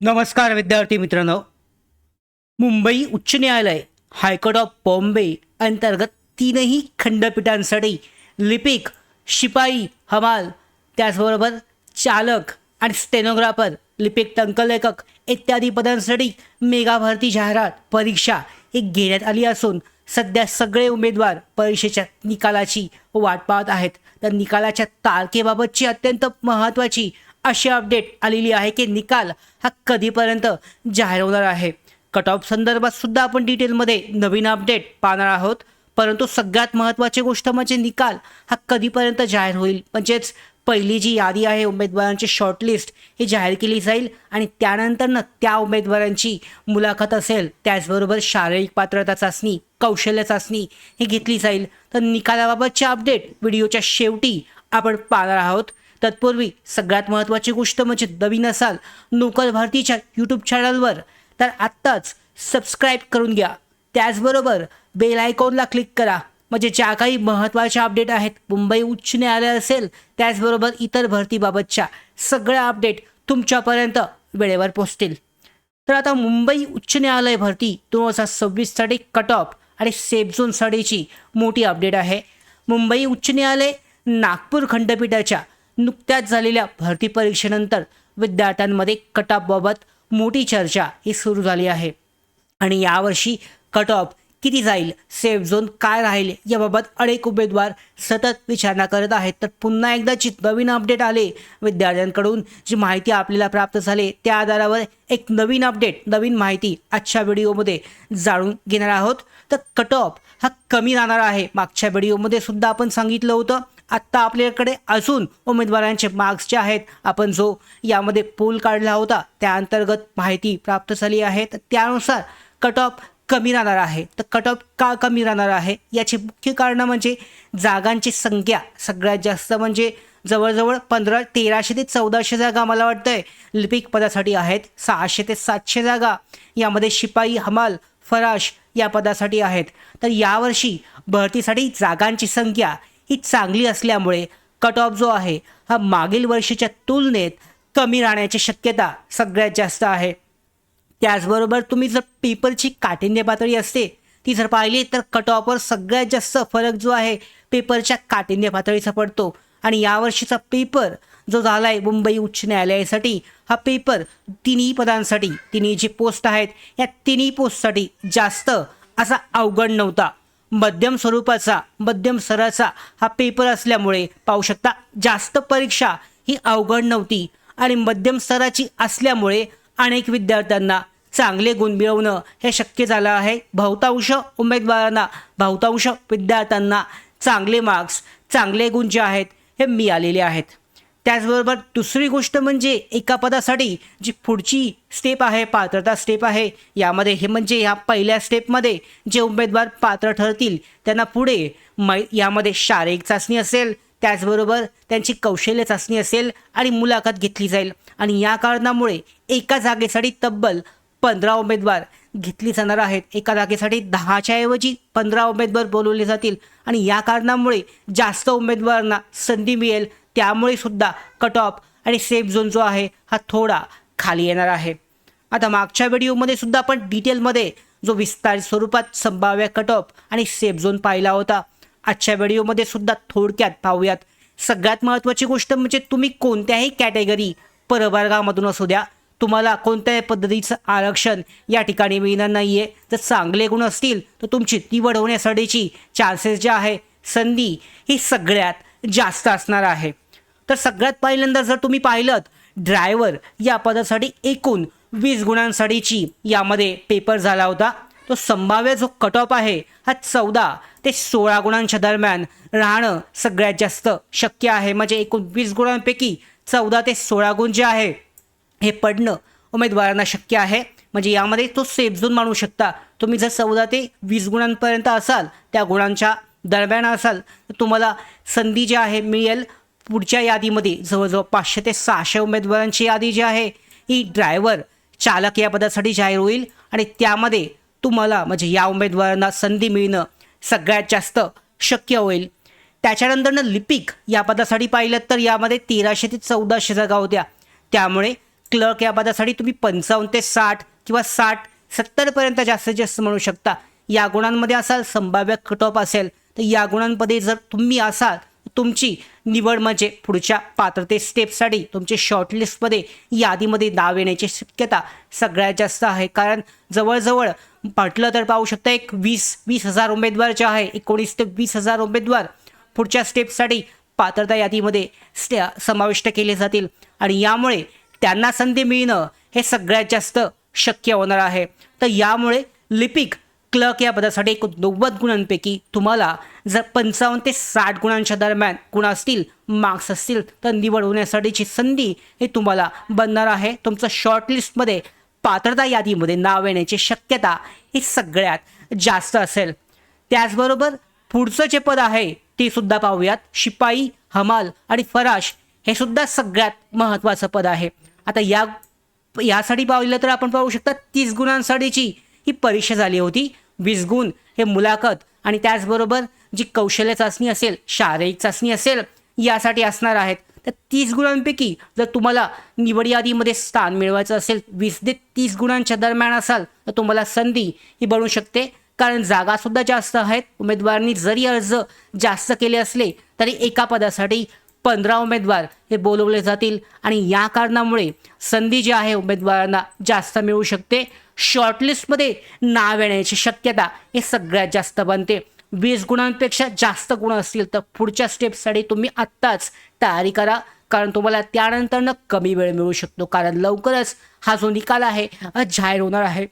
नमस्कार विद्यार्थी मित्रांनो. मुंबई उच्च न्यायालय हायकोर्ट ऑफ बॉम्बे अंतर्गत तीनही खंडपीठांसाठी लिपिक, शिपाई, हमाल, त्याचबरोबर चालक आणि स्टेनोग्राफर, लिपिक, टंकलेखक इत्यादी पदांसाठी मेगा भरती जाहिरात परीक्षा ही घेण्यात आली असून सध्या सगळे उमेदवार परीक्षेच्या निकालाची वाट पाहत आहेत. तर निकालाच्या तारखेबाबतची अत्यंत महत्त्वाची अशी अपडेट आलेली आहे की निकाल हा कधीपर्यंत जाहीर होणार आहे. कट ऑफ संदर्भात सुद्धा आपण डिटेलमध्ये नवीन अपडेट पाहणार आहोत. परंतु सगळ्यात महत्त्वाची गोष्ट म्हणजे निकाल हा कधीपर्यंत जाहीर होईल, म्हणजेच पहिली जी यादी आहे उमेदवारांची शॉर्टलिस्ट ही जाहीर केली जाईल आणि त्यानंतरनं त्या उमेदवारांची मुलाखत असेल, त्याचबरोबर शारीरिक पात्रता चाचणी, कौशल्य चाचणी ही घेतली जाईल. तर निकालाबाबतचे अपडेट व्हिडिओच्या शेवटी आपण पाहणार आहोत. तत्पूर्वी सगळ्यात महत्त्वाची गोष्ट म्हणजे नवीन असाल नोकर भरतीच्या यूट्यूब चॅनलवर तर आत्ताच सबस्क्राईब करून घ्या. त्याचबरोबर बेल आयकॉनला क्लिक करा, म्हणजे ज्या काही महत्त्वाच्या अपडेट आहेत मुंबई उच्च न्यायालय असेल त्याचबरोबर इतर भरतीबाबतच्या सगळ्या अपडेट तुमच्यापर्यंत वेळेवर पोहोचतील. तर आता मुंबई उच्च न्यायालय भरती 2026साठी कट ऑफ आणि सेफ झोनसाठीची मोठी अपडेट आहे. मुंबई उच्च न्यायालय नागपूर खंडपीठाच्या नुकत्याच झालेल्या भरती परीक्षेनंतर विद्यार्थ्यांमध्ये कट ऑफबाबत मोठी चर्चा ही सुरू झाली आहे आणि यावर्षी कट ऑफ किती जाईल, सेफ झोन काय राहील याबाबत अनेक उमेदवार सतत विचारणा करत आहेत. तर पुन्हा एकदाची नवीन अपडेट आले विद्यार्थ्यांकडून, जी माहिती आपल्याला प्राप्त झाली त्या आधारावर एक नवीन अपडेट, नवीन माहिती आजच्या व्हिडिओमध्ये जाणून घेणार आहोत. तर कट ऑफ हा कमी राहणार आहे. मागच्या व्हिडिओमध्ये सुद्धा आपण सांगितलं होतं. आत्ता आपल्याकडे अजून उमेदवारांचे मार्क्स जे आहेत, आपण जो यामध्ये पोल काढला होता त्या अंतर्गत माहिती प्राप्त झाली आहे. तर त्यानुसार कट ऑफ कमी राहणार आहे. तर कट ऑफ का कमी राहणार आहे याची मुख्य कारणं म्हणजे जागांची संख्या सगळ्यात जास्त, म्हणजे जवळजवळ 1300 ते 1400 जागा मला वाटतंय लिपिक पदासाठी आहेत. 600 ते 700 जागा यामध्ये शिपाई, हमाल, फराश या पदासाठी आहेत. तर यावर्षी भरतीसाठी जागांची संख्या ही चांगली असल्यामुळे कट ऑफ जो आहे हा मागील वर्षीच्या तुलनेत कमी राहण्याची शक्यता सगळ्यात जास्त आहे. त्याचबरोबर तुम्ही जर पेपरची काठिण्य पातळी असते ती जर पाहिली तर कट ऑफवर सगळ्यात जास्त फरक जो आहे पेपरच्या काठिण्य पातळीचा पडतो. आणि यावर्षीचा पेपर जो झाला आहे मुंबई उच्च न्यायालयासाठी, हा पेपर तिन्ही पदांसाठी, तिन्ही जी पोस्ट आहेत या तिन्ही पोस्टसाठी जास्त असा अवघड नव्हता. मध्यम स्वरूपाचा, मध्यम स्तराचा हा पेपर असल्यामुळे पाहू शकता जास्त परीक्षा ही अवघड नव्हती आणि मध्यम स्तराची असल्यामुळे अनेक विद्यार्थ्यांना चांगले गुण मिळवणं हे शक्य झालं आहे. बहुतांश उमेदवारांना, बहुतांश विद्यार्थ्यांना चांगले मार्क्स, चांगले गुण जे आहेत हे मिळालेले आहेत. त्याचबरोबर दुसरी गोष्ट म्हणजे एका पदासाठी जी पुढची स्टेप आहे, पात्रता स्टेप आहे, यामध्ये हे म्हणजे ह्या पहिल्या स्टेपमध्ये जे उमेदवार पात्र ठरतील त्यांना पुढे यामध्ये शारीरिक चाचणी असेल, त्याचबरोबर त्यांची कौशल्य चाचणी असेल आणि मुलाखत घेतली जाईल. आणि या कारणामुळे एका जागेसाठी तब्बल 15 उमेदवार घेतली जाणार आहेत. एका जागेसाठी 10च्या ऐवजी 15 उमेदवार बोलवले जातील आणि या कारणामुळे जास्त उमेदवारांना संधी मिळेल. त्यामुळे सुद्धा कट ऑफ आणि सेफ झोन जो आहे हा थोडा खाली येणार आहे. आता मागच्या व्हिडिओमध्ये सुद्धा आपण डिटेलमध्ये जो विस्तारित स्वरूपात संभाव्य कट ऑफ आणि सेफ झोन पाहिला होता. आजच्या व्हिडिओमध्ये सुद्धा थोडक्यात पाहूयात. सगळ्यात महत्त्वाची गोष्ट म्हणजे तुम्ही कोणत्याही कॅटेगरी प्रवर्गामधून असू द्या, तुम्हाला कोणत्याही पद्धतीचं आरक्षण या ठिकाणी मिळणार नाही आहे. जर चांगले गुण असतील तर तुमची निवड होण्यासाठीची चान्सेस जे आहे, संधी ही सगळ्यात जास्त असणार आहे. तर सगळ्यात पहिल्यांदा जर तुम्ही पाहिलं ड्रायव्हर या पदासाठी एकूण 20 गुणांसाठीची यामध्ये पेपर झाला होता. तो संभाव्य जो कट ऑफ आहे हा 14 ते 16 गुणांच्या दरम्यान राहणं सगळ्यात जास्त शक्य आहे. म्हणजे एकूण 20 गुणांपैकी 14 ते 16 गुण जे आहे हे पडणं उमेदवारांना शक्य आहे. म्हणजे यामध्ये तो सेफ झोन मानू शकता. तुम्ही जर 14 ते 20 गुणांपर्यंत असाल, त्या गुणांच्या दरम्यान असाल, तर तुम्हाला संधी जी आहे मिळेल. पुढच्या यादीमध्ये जवळजवळ 500 ते 600 उमेदवारांची यादी जी आहे ही ड्रायव्हर, चालक या पदासाठी जाहीर होईल आणि त्यामध्ये तुम्हाला म्हणजे या उमेदवारांना संधी मिळणं सगळ्यात जास्त शक्य होईल. त्याच्यानंतरनं लिपिक या पदासाठी पाहिलं तर यामध्ये 1300 ते 1400 जागा होत्या. त्यामुळे क्लर्क या पदासाठी तुम्ही 55 ते 60 किंवा 60-70पर्यंत जास्तीत जास्त म्हणू शकता. या गुणांमध्ये असाल, संभाव्य कट ऑफ असेल, तर या गुणांमध्ये जर तुम्ही असाल तुमची निवड म्हणजे पुढच्या पात्रते स्टेपसाठी तुमचे शॉर्टलिस्टमध्ये यादीमध्ये नाव येण्याची शक्यता सगळ्यात जास्त आहे. कारण जवळजवळ म्हटलं तर पाहू शकता एक 20,000 उमेदवार जे आहे, 19 ते 20,000 उमेदवार पुढच्या स्टेपसाठी पात्रता यादीमध्ये समाविष्ट केले जातील आणि यामुळे त्यांना संधी मिळणं हे सगळ्यात जास्त शक्य होणार आहे. तर यामुळे लिपिक क्लर्क या पदासाठी 90 गुणांपैकी तुम्हाला जर 55 ते 60 गुणांच्या दरम्यान गुण असतील, मार्क्स असतील, तर निवड होण्यासाठीची संधी हे तुम्हाला बनणार आहे. तुमचं शॉर्टलिस्टमध्ये पात्रता यादीमध्ये नाव येण्याची शक्यता ही सगळ्यात जास्त असेल. त्याचबरोबर पुढचं जे पद आहे ते सुद्धा पाहूयात. शिपाई, हमाल आणि फराश हे सुद्धा सगळ्यात महत्त्वाचं पद आहे. आता यासाठी पाहिलं तर आपण पाहू शकता 30 गुणांसाठीची ही परीक्षा झाली होती. 20 गुण हे मुलाखत आणि त्याचबरोबर जी कौशल्य चाचणी असेल, शारीरिक चाचणी असेल, यासाठी असणार आहेत. तर 30 गुणांपैकी जर तुम्हाला निवड यादीमध्ये स्थान मिळवायचं असेल, 20 ते 30 गुणांच्या दरम्यान असाल, तर तुम्हाला संधी ही बनू शकते. कारण जागासुद्धा जास्त आहेत. उमेदवारांनी जरी अर्ज जास्त केले असले तरी एका पदासाठी 15 उमेदवार हे बोलवले जातील आणि या कारणामुळे संधी जी आहे उमेदवारांना जास्त मिळू शकते. शॉर्टलिस्टमध्ये नाव येण्याची शक्यता हे सगळ्यात जास्त बनते. 20 गुणांपेक्षा जास्त गुण असतील तर पुढच्या स्टेपसाठी तुम्ही आत्ताच तयारी करा, कारण तुम्हाला त्यानंतरनं कमी वेळ मिळू शकतो. कारण लवकरच हा जो निकाल आहे जाहीर होणार आहे.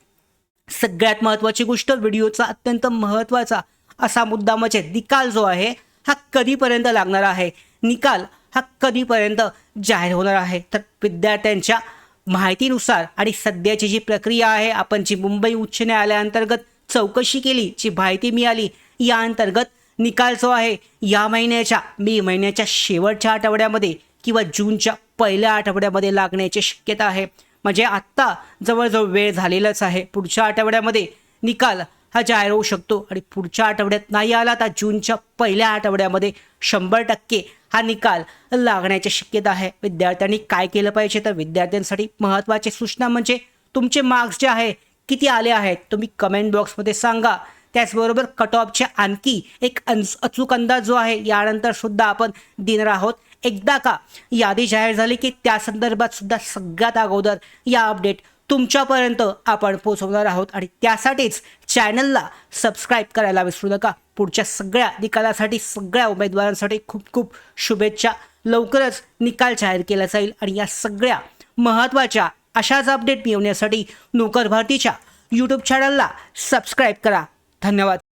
सगळ्यात महत्त्वाची गोष्ट, व्हिडिओचा अत्यंत महत्त्वाचा असा मुद्दा म्हणजे निकाल जो आहे हा कधीपर्यंत लागणार आहे, निकाल हा कधीपर्यंत जाहीर होणार आहे. तर विद्यार्थ्यांच्या माहितीनुसार आणि सध्याची जी प्रक्रिया आहे, आपण जी मुंबई उच्च न्यायालयाअंतर्गत चौकशी केली, जी माहिती मिळाली, या अंतर्गत निकाल जो आहे या महिन्याच्या मे महिन्याच्या शेवटच्या आठवड्यामध्ये किंवा जूनच्या पहिल्या आठवड्यामध्ये लागण्याची शक्यता आहे. म्हणजे आत्ता जवळजवळ वेळ झालेलाच आहे. पुढच्या आठवड्यामध्ये निकाल हा जाहीर होऊ शकतो आणि पुढच्या आठवड्यात नाही आला तर जूनच्या पहिल्या आठवड्यामध्ये 100% हा निकाल लागण्याची शक्यता आहे. विद्यार्थ्यांनी काय केलं पाहिजे, तर विद्यार्थ्यांसाठी महत्त्वाची सूचना म्हणजे तुमचे मार्क्स जे आहे किती आले आहेत तुम्ही कमेंट बॉक्समध्ये सांगा. त्याचबरोबर कट ऑफचे आणखी एक अचूक अंदाज जो आहे यानंतर सुद्धा आपण देणार आहोत. एकदा का यादी जाहीर झाली की त्या संदर्भात सुद्धा सगळ्यात अगोदर या अपडेट तुमच्यापर्यंत आपण पोहोचवणार आहोत आणि त्यासाठीच चॅनलला सबस्क्राईब करायला विसरू नका. पुढच्या सगळ्या निकालासाठी सगळ्या उमेदवारांसाठी खूप खूप शुभेच्छा. लवकरच निकाल जाहीर केला जाईल आणि या सगळ्या महत्त्वाच्या अशाच अपडेट मिळवण्यासाठी नोकर भारतीच्या यूट्यूब चॅनलला सबस्क्राईब करा. धन्यवाद.